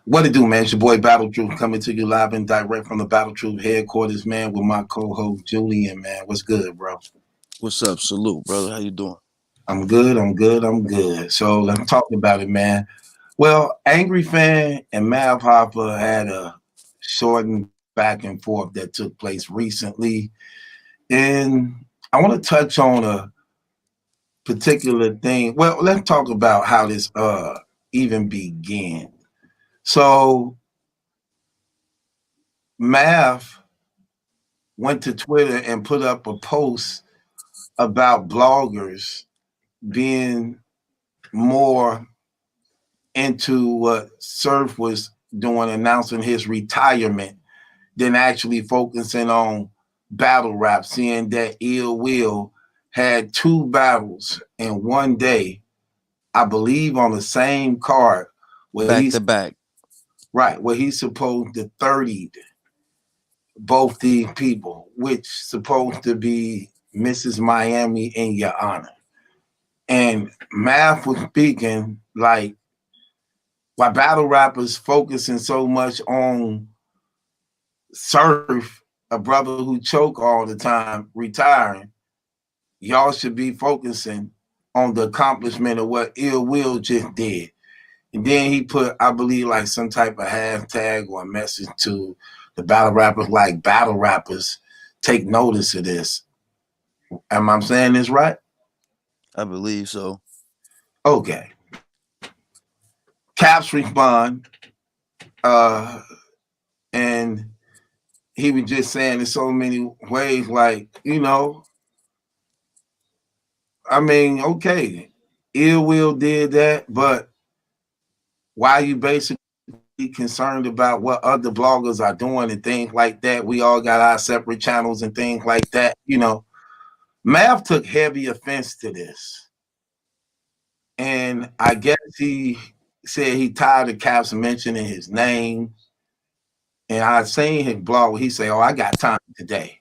What it do, man? It's your boy Battle Truth coming to you live and direct from the Battle Truth headquarters, man, with my co-host Julian, man. What's good, bro? What's up? Salute, brother. How you doing? I'm good, I'm good, I'm good. So let's talk about it, man. Well, Angry Fan and Mav Hoffa had a shortened back and forth that took place recently. And I want to touch on a particular thing. Well, let's talk about how this even began. So Mav went to Twitter and put up a post about bloggers being more into what Surf was doing, announcing his retirement, than actually focusing on battle rap, seeing that Ill Will had two battles in one day, I believe on the same card, where Back he's to back. right, where he's supposed to 30 both these people, which supposed to be Mrs. Miami in your honor. And Math was speaking like, why battle rappers focusing so much on Surf, a brother who choke all the time, retiring, y'all should be focusing on the accomplishment of what Ill Will just did. And then he put, I believe, like some type of hashtag or a message to the battle rappers, like battle rappers, take notice of this. Am I saying this right? I believe so. Okay. Caps respond, uh, and he was just saying in so many ways, like, I mean, okay, Ill Will did that, but why you basically concerned about what other bloggers are doing and things like that? We all got our separate channels and things like that. Mav took heavy offense to this. And I guess he said he tired of Caps mentioning his name. And I seen his blog where he say, "Oh, I got time today.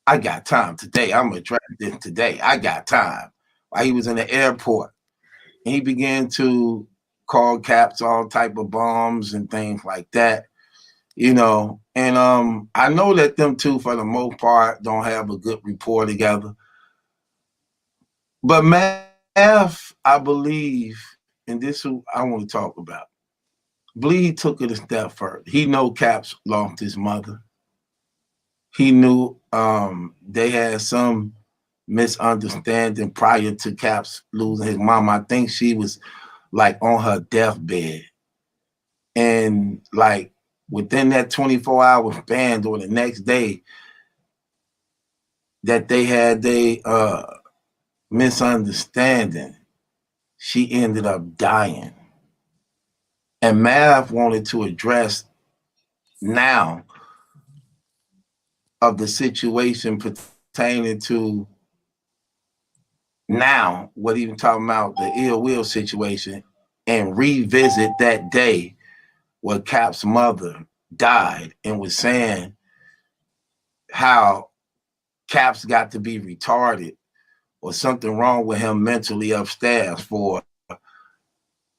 I got time today. I'm gonna address this today. I got time." While he was in the airport, and he began to call Caps all type of bombs and things like that. And I know that them two, for the most part, don't have a good rapport together. But Math, I believe, and this is who I want to talk about. Believe he took it a step further. He know Caps lost his mother. He knew they had some misunderstanding prior to Caps losing his mom. I think she was like on her deathbed. And like within that 24-hour span or the next day that they had misunderstanding, she ended up dying. And Mav wanted to address now of the situation pertaining to now, what he was talking about, the Ill Will situation, and revisit that day where Cap's mother died and was saying how Cap's got to be retarded or something wrong with him mentally upstairs for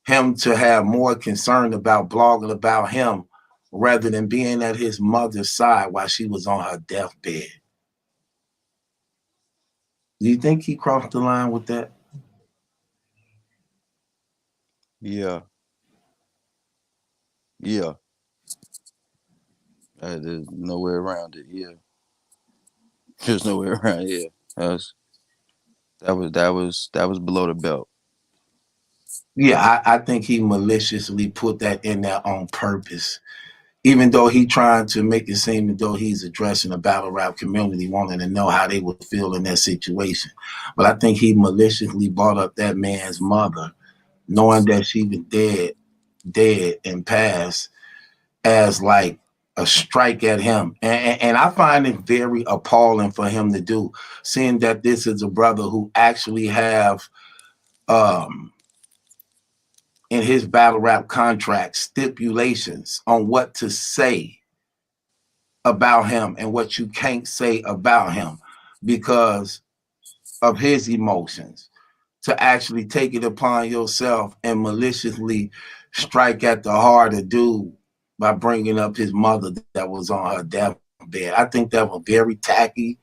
him to have more concern about blogging about him rather than being at his mother's side while she was on her deathbed. Do you think he crossed the line with that? Yeah. Yeah. There's no way around it. Yeah. There's no way around it. Yeah. That was below the belt. Yeah, I think he maliciously put that in there on purpose. Even though he trying to make it seem as though he's addressing the battle rap community, wanting to know how they would feel in that situation. But I think he maliciously brought up that man's mother, knowing that she was dead and passed, as like a strike at him. And I find it very appalling for him to do, seeing that this is a brother who actually have um in his battle rap contract stipulations on what to say about him and what you can't say about him because of his emotions. to actually take it upon yourself and maliciously strike at the heart of dude by bringing up his mother that was on her deathbed. I think that was very tacky,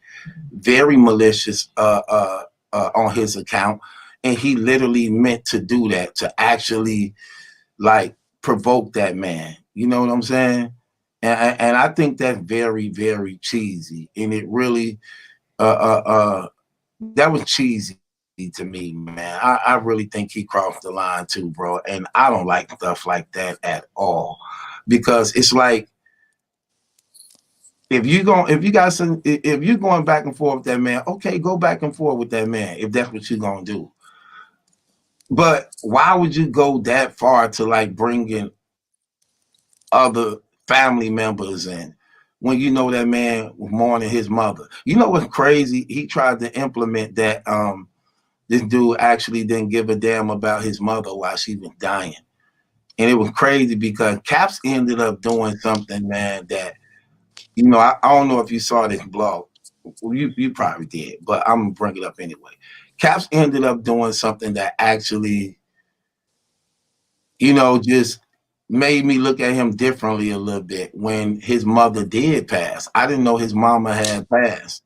very malicious on his account. And he literally meant to do that, to actually like provoke that man. You know what I'm saying? And I think that's very, very cheesy. And it really, that was cheesy to me, man. I really think he crossed the line too, bro. And I don't like stuff like that at all, because it's like, if you got some, if you're going back and forth with that man, okay, go back and forth with that man if that's what you're gonna do. But why would you go that far to like bring in other family members in when you know that man was mourning his mother? You know what's crazy? He tried to implement that this dude actually didn't give a damn about his mother while she was dying. And it was crazy because Caps ended up doing something, man, that, I don't know if you saw this blog. Well, you probably did, but I'm gonna bring it up anyway. Caps ended up doing something that actually, just made me look at him differently a little bit when his mother did pass. I didn't know his mama had passed.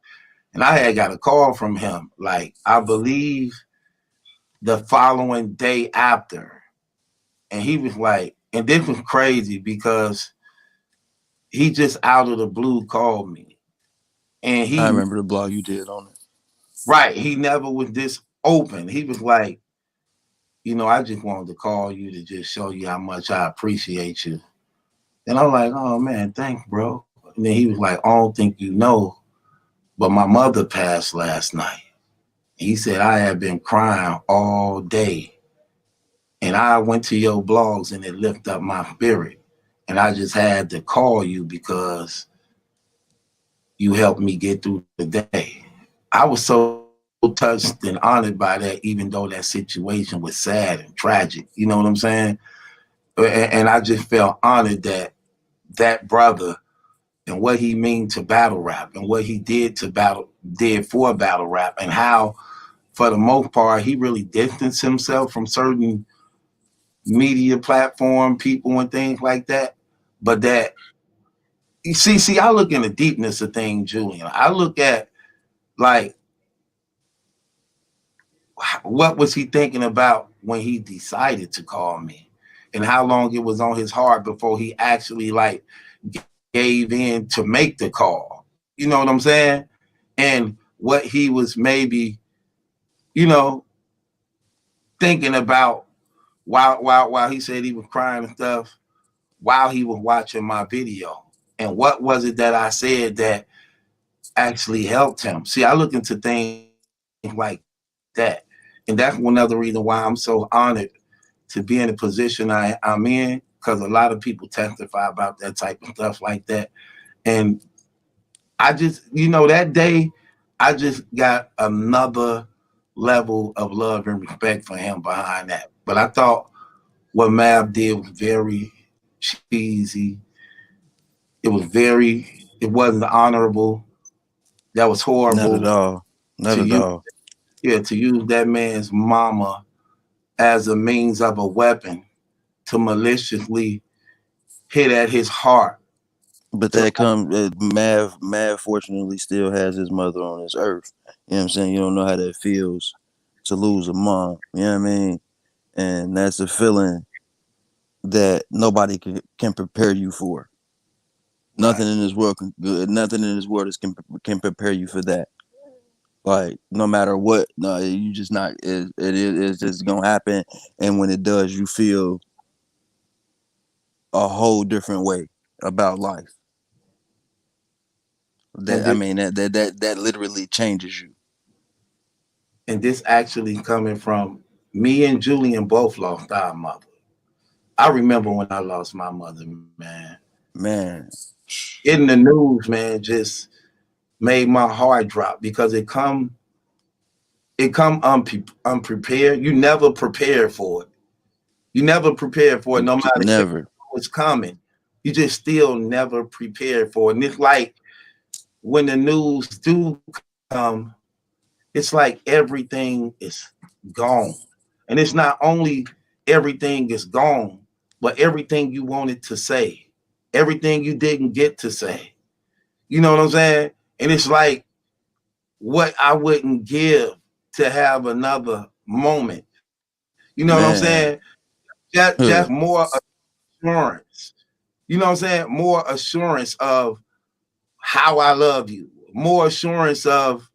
And I had got a call from him, like, I believe the following day after. And he was like, and this was crazy because he just out of the blue called me. And I he, remember the blog you did on it. right, he never was this open. He was like, I just wanted to call you to just show you how much I appreciate you. And I'm like, oh man, thanks, bro. And then he was like, I don't think you know, but my mother passed last night. He said, I had been crying all day. And I went to your blogs and it lifted up my spirit. And I just had to call you because you helped me get through the day. I was so touched and honored by that, even though that situation was sad and tragic. You know what I'm saying? And I just felt honored that that brother and what he mean to battle rap and what he did for battle rap, and how for the most part he really distanced himself from certain media platform people and things like that. But that, you see, I look in the deepness of things, Julian. I look at like, what was he thinking about when he decided to call me, and how long it was on his heart before he actually like gave in to make the call. You know what I'm saying? And what he was maybe, you know, thinking about while he said he was crying and stuff, while he was watching my video. And what was it that I said that actually helped him? See, I look into things like that. And that's one other reason why I'm so honored to be in the position I'm in, because a lot of people testify about that type of stuff like that. And I just, that day, I just got another level of love and respect for him behind that. But I thought what Mav did was very cheesy. It wasn't honorable. That was Not at horrible all. Not to at use, all. yeah, to use that man's mama as a means of a weapon to maliciously hit at his heart. But To that comes, Mav fortunately still has his mother on this earth. You know what I'm saying? You don't know how that feels to lose a mom. You know what I mean? And that's a feeling that nobody can prepare you for. right. Nothing in this world nothing in this world can prepare you for that. Like no matter what, no, you just not. It's just gonna happen, and when it does, you feel a whole different way about life. And That I this, mean, that literally changes you, and this actually coming from me and Julian both lost our mother. I remember when I lost my mother, man. man. In the news, man, just made my heart drop because it come unprepared. You never prepare for it. You never prepare for it, no matter Never. what's coming. You just still never prepare for it. And it's like when the news do come, it's like everything is gone. And it's not only everything is gone, but everything you wanted to say, everything you didn't get to say. You know what I'm saying? And it's like what I wouldn't give to have another moment. You know what I'm saying? Man. Just Huh. more assurance. You know what I'm saying? More assurance of how I love you. More assurance of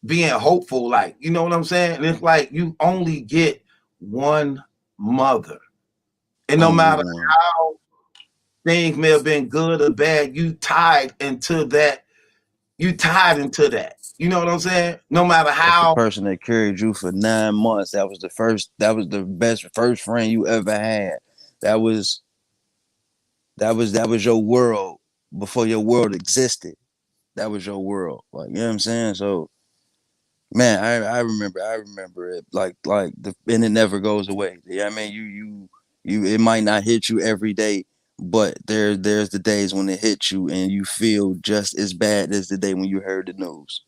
being hopeful. Like, you know what I'm saying? And it's like you only get one mother. And no Only matter one. how things may have been good or bad, you tied into that. You tied into that. You know what I'm saying? No matter That's the how. person that carried you for 9 months. That was the best first friend you ever had. That was that was your world before your world existed. That was your world. Like, you know what I'm saying? So man, I remember it like the and it never goes away. Yeah, I mean you it might not hit you every day, but there's the days when it hits you and you feel just as bad as the day when you heard the news.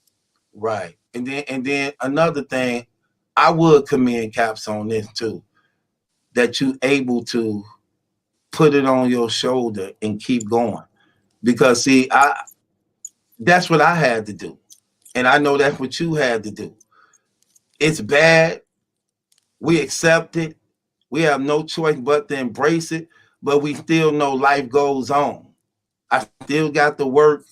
Right. And then another thing, I would commend Caps on this too, that you able to put it on your shoulder and keep going. Because see, I that's what I had to do. And I know that's what you had to do. It's bad. We accept it. We have no choice but to embrace it. But we still know life goes on. I still got to work.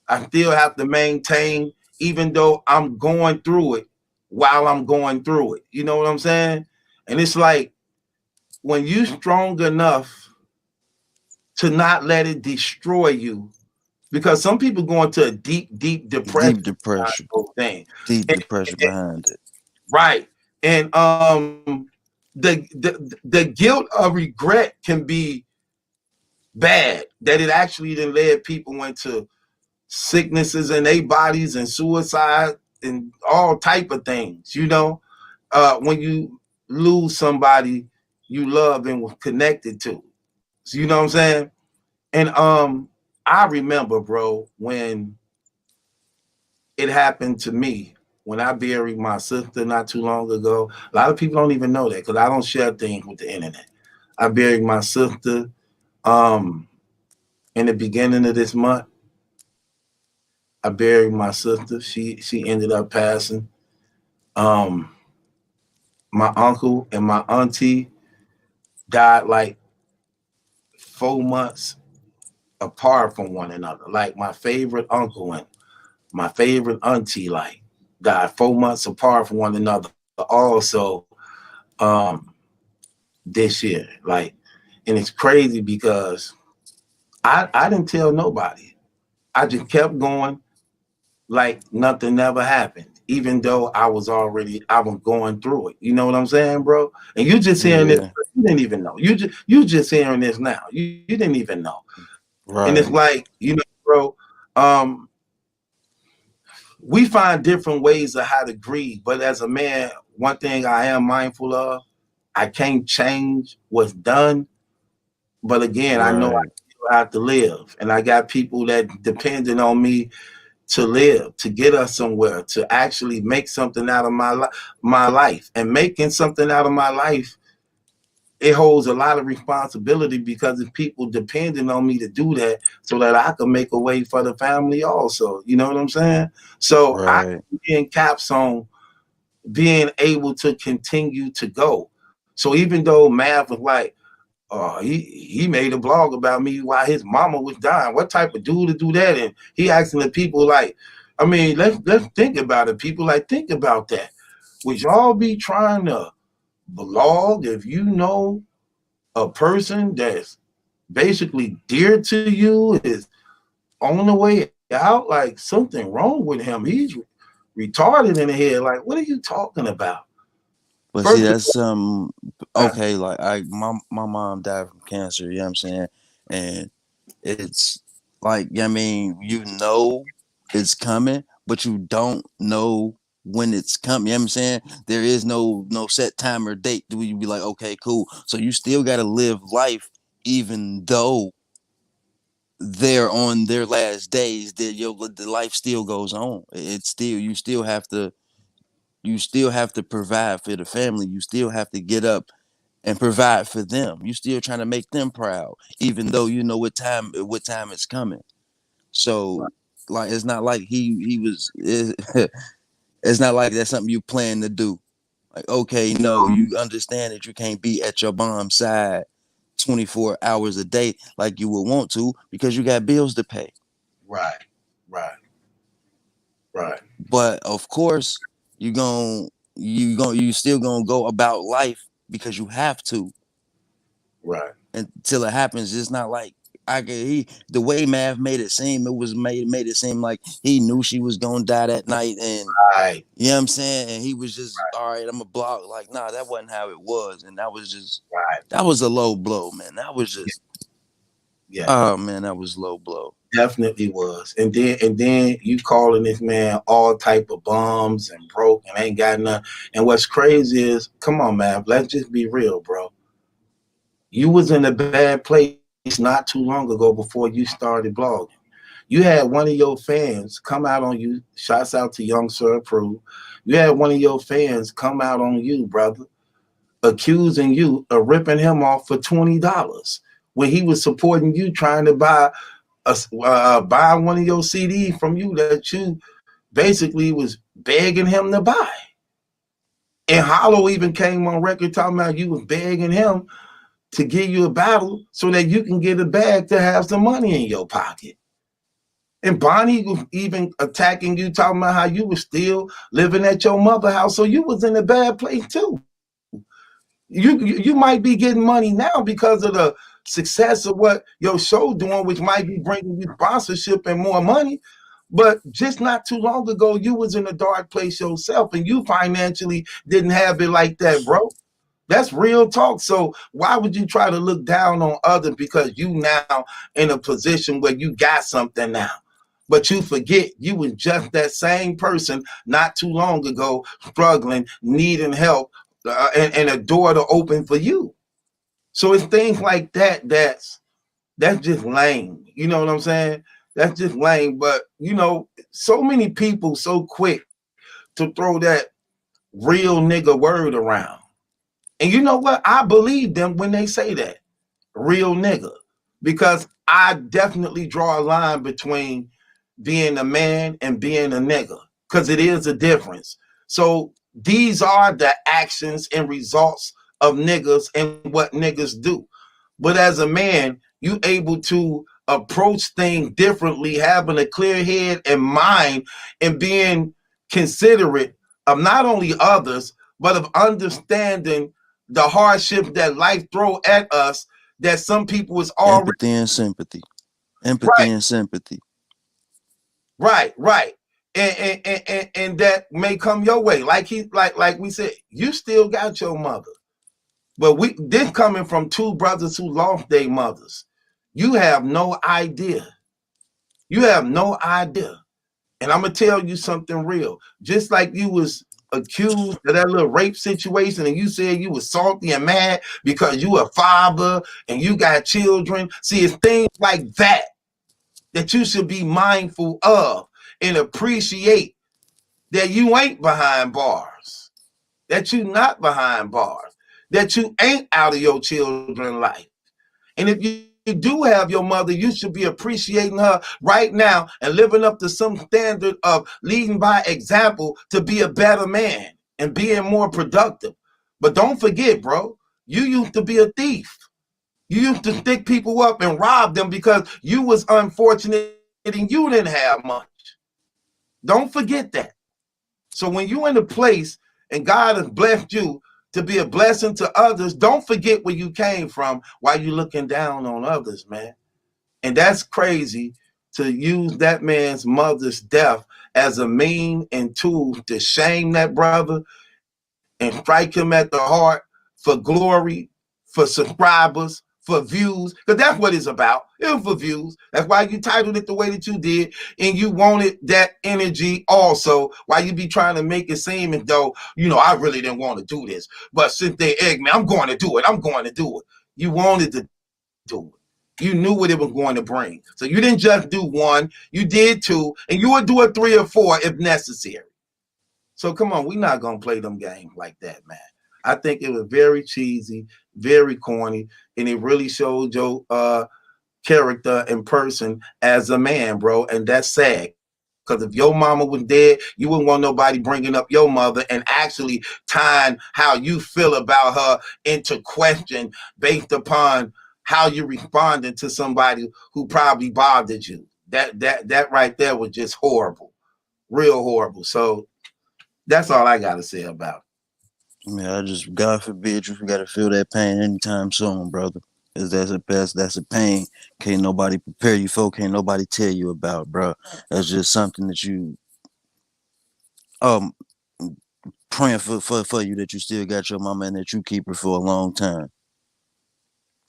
I still have to maintain, even though I'm going through it while I'm going through it. You know what I'm saying? And it's like when you strong enough to not let it destroy you, because some people go into a deep, deep depression Deep depression. whole thing. Deep And, depression and- behind it. right. And the guilt of regret can be bad, that it actually then led people into sicknesses in their bodies and suicide and all type of things, you know. When you lose somebody you love and was connected to. So, you know what I'm saying? And I remember, bro, when it happened to me, when I buried my sister not too long ago. A lot of people don't even know that because I don't share things with the internet. I buried my sister um in the beginning of this month. I buried my sister. She ended up passing. Um, my uncle and my auntie died like 4 months apart from one another. Like my favorite uncle and my favorite auntie, like died 4 months apart from one another. Also, um, this year, like, and it's crazy because I didn't tell nobody. I just kept going like nothing never happened, even though I was going through it. You know what I'm saying, bro? And you just hearing this, Yeah. you didn't even know. You just hearing this now. You didn't even know. And it's Right. like, bro, um, we find different ways of how to grieve. But as a man, one thing I am mindful of, I can't change what's done. But again, I know I Right. still have to live. And I got people that depending on me to live, to get us somewhere, to actually make something out of my life. And making something out of my life, it holds a lot of responsibility because it's people depending on me to do that so that I can make a way for the family also. You know what I'm saying? So I Right. in caps on being able to continue to go. So even though Mav was like, he made a blog about me while his mama was dying. What type of dude to do that? And he asking the people like, I mean, let's think about it. People like think about that. Would y'all be trying to blog if you know a person that's basically dear to you is on the way out? Like something wrong with him. He's retarded in the head. Like, what are you talking about? But see, First of that's all, okay. Like my mom died from cancer. You know what I'm saying? And it's like, I mean, you know it's coming, but you don't know when it's coming. You know what I'm saying? There is no set time or date. Do you be like, okay, cool. So you still gotta live life even though they're on their last days, that the life still goes on. It's still, you still have to you still have to provide for the family. You still have to get up and provide for them. You still trying to make them proud, even though you know what time it's coming. So like it's not like he was it's not like that's something you plan to do. Like, okay, no, you understand that you can't be at your mom's side 24 hours a day like you would want to because you got bills to pay. Right. But of course, you still gonna go about life because you have to. Right. Until it happens. It's not like the way Mav made it seem, made it seem like he knew she was gonna die that night, and Right. you know what I'm saying, and he was just all right, I'm a block. Like, nah, that wasn't how it was, and that was just that was a low blow, man. That was just oh man, that was low blow. Definitely was. And then you calling this man all type of bums and broke and ain't got nothing. And what's crazy is, come on, man, let's just be real, bro. You was in a bad place not too long ago before you started blogging. You had one of your fans come out on you. Shouts out to Young Sir Approved. You had one of your fans come out on you, brother, accusing you of ripping him off for $20 when he was supporting you, trying to buy one of your CDs from you that you basically was begging him to buy. And Hollow even came on record talking about you was begging him to give you a battle so that you can get a bag to have some money in your pocket. And Bonnie was even attacking you, talking about how you were still living at your mother's house. So you was in a bad place too. You might be getting money now because of the success of what your show doing, which might be bringing you sponsorship and more money. But just not too long ago, you was in a dark place yourself, and you financially didn't have it like that, bro. That's real talk. So why would you try to look down on others because you now in a position where you got something now? But you forget you was just that same person not too long ago, struggling, needing help, and a door to open for you. So it's things like that that's just lame. You know what I'm saying? That's just lame. But you know, so many people so quick to throw that real nigga word around. And you know what? I believe them when they say that. Real nigga. Because I definitely draw a line between being a man and being a nigga. Because it is a difference. So these are the actions and results of niggas and what niggas do. But as a man, you able to approach things differently, having a clear head and mind, and being considerate of not only others, but of understanding the hardship that life throw at us, that some people is already Empathy and sympathy. Empathy right, and sympathy. right. And that may come your way. Like we said, you still got your mother. But this coming from two brothers who lost their mothers. You have no idea. You have no idea. And I'm gonna tell you something real. Just like you was accused of that little rape situation, and you said you was salty and mad because you a father and you got children. See, it's things like that that you should be mindful of and appreciate, that you ain't behind bars, that you not behind bars, that you ain't out of your children's life. And if you do have your mother, you should be appreciating her right now and living up to some standard of leading by example to be a better man and being more productive. But don't forget, bro, you used to be a thief. You used to stick people up and rob them because you was unfortunate and you didn't have much. Don't forget that. So when you're in a place and God has blessed you to be a blessing to others, don't forget where you came from while you're looking down on others, man. And that's crazy to use that man's mother's death as a mean and tool to shame that brother and strike him at the heart for glory, for subscribers, for views, because that's what it's about. It was for views. That's why you titled it the way that you did, and you wanted that energy also. Why you be trying to make it seem as though, you know, I really didn't want to do this, but since they egged me, I'm going to do it. I'm going to do it. You wanted to do it. You knew what it was going to bring. So you didn't just do one, you did two, and you would do a three or four if necessary. So come on, we're not gonna play them games like that, man. I think it was very cheesy, very corny, and it really showed your character and person as a man, bro. And that's sad. Because if your mama was dead, you wouldn't want nobody bringing up your mother and actually tying how you feel about her into question based upon how you responded to somebody who probably bothered you. That right there was just horrible, real horrible. So that's all I gotta say about it. I mean, I just, God forbid you gotta feel that pain anytime soon, brother. Cause that's a pain. Can't nobody prepare you for. Can't nobody tell you about, bro. That's just something that you um praying for you, that you still got your mama and that you keep her for a long time.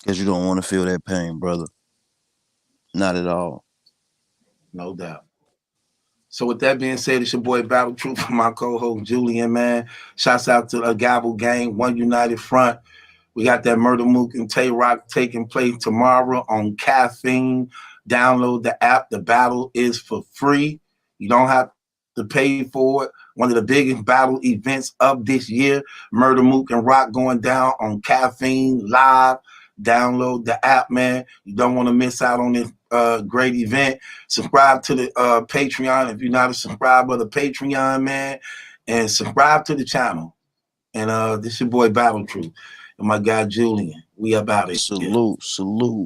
Cause you don't want to feel that pain, brother. Not at all. No doubt. So with that being said, it's your boy Battle Truth for my co-host Julian, man. Shouts out to the Gabble Gang, One United Front. We got that Murder Mook and Tay Rock taking place tomorrow on Caffeine. Download the app. The battle is for free. You don't have to pay for it. One of the biggest battle events of this year. Murder Mook and Rock going down on Caffeine live. Download the app, man. You don't want to miss out on this great event. Subscribe to the Patreon if you're not a subscriber to Patreon, man. And subscribe to the channel. And this is your boy Battle Truth and my guy Julian. We up out of here. Salute, salute.